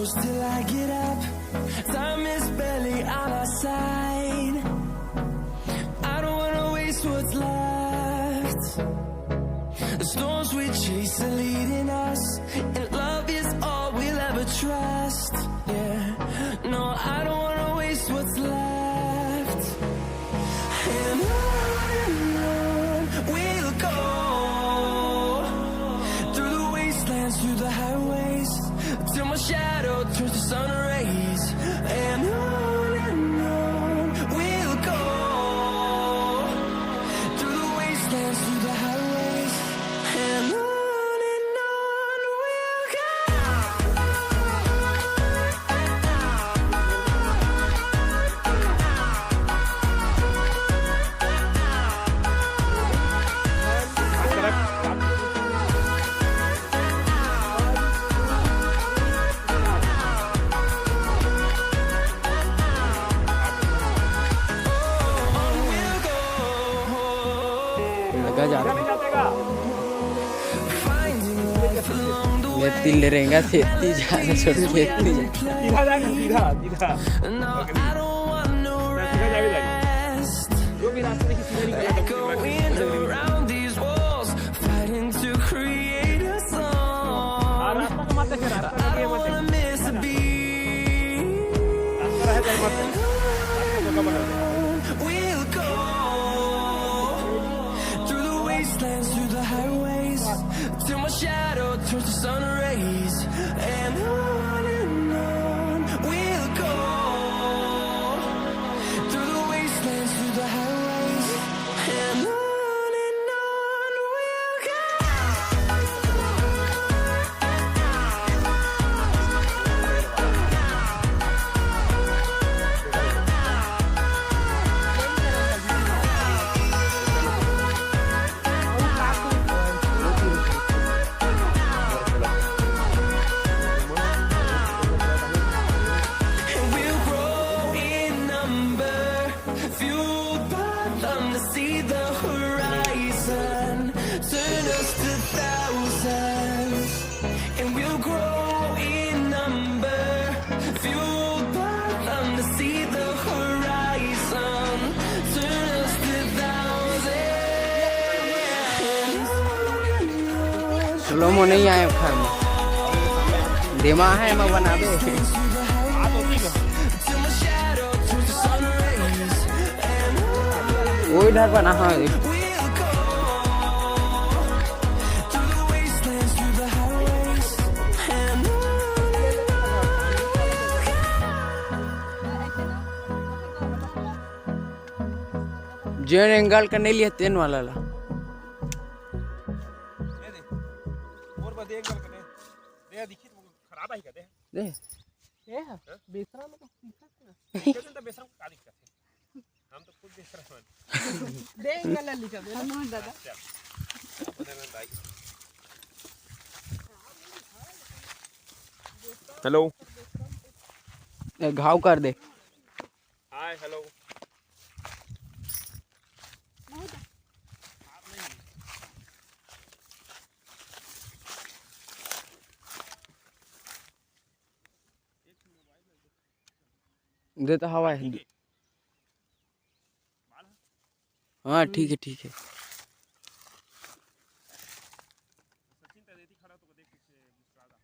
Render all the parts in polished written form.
close till I get up. Time is barely on our side. I don't wanna waste what's left. The storms we chase are leading us, and love is all we'll ever trust. Yeah, no, I don't wanna waste what's left. And on we'll go, through the wastelands, through the highways, till my shadow turns to sun rays. And on we'll go, through the wastelands, through the highways, and on we'll go. लगा जा रहा ये तिल रहेगा खेती जाना छोड़ खेती सीधा जाएगा सीधा सीधा जो भी रास्ते की सीधा निकल रास्ता का मत है रास्ता का मत We'll go through the wastelands, through the highways, till my shadow turns to sun rays. And on we'll go through the wastelands, through the highways, and on we'll go. And we'll grow in number, fueled by them to see the horizon, turn us to thousands. And we'll grow in number, fueled by them to see the horizon, turn us to thousands. स्लोमो नहीं आए खान दिमा है मैं बना दे Till my shadow turns to sun rays. And वो इधर बना हाँ we'll go through the wastelands, through the highways, and जेन एंगल का नहीं लिया तेन वाला ला और बस देख करके दे दिखी तो खराब है क्या दे दे ये है बेसरा में तो सीखा ना तो बेसरा का दिक्कत है हम तो खुद बेसरा हैं दे इंगल लिखा दे हम दादा हेलो घाव कर दे हाय हेलो दे तो हवा है हाँ ठीक है ठीक है सचिन तो देती खड़ा तो देख पीछे मुस्कुराता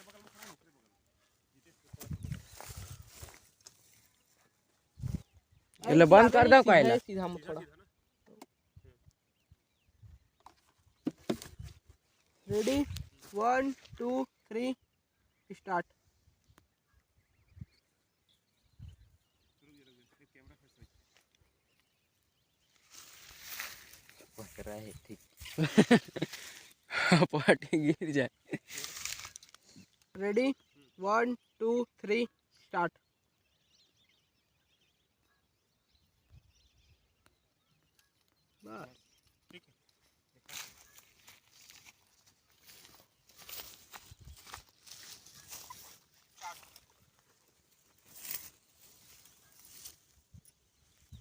बगल में खड़ा बगल ये बंद कर दो पहले सीधा मत खड़ा रेडी 1 2 3 स्टार्ट पकड़ा है ठीक पार्टी गिर जाए रेडी 1 2 3 स्टार्ट बस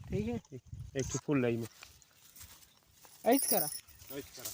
ठीक है एक फुल लाइन में ऐसे करा ऐसे करा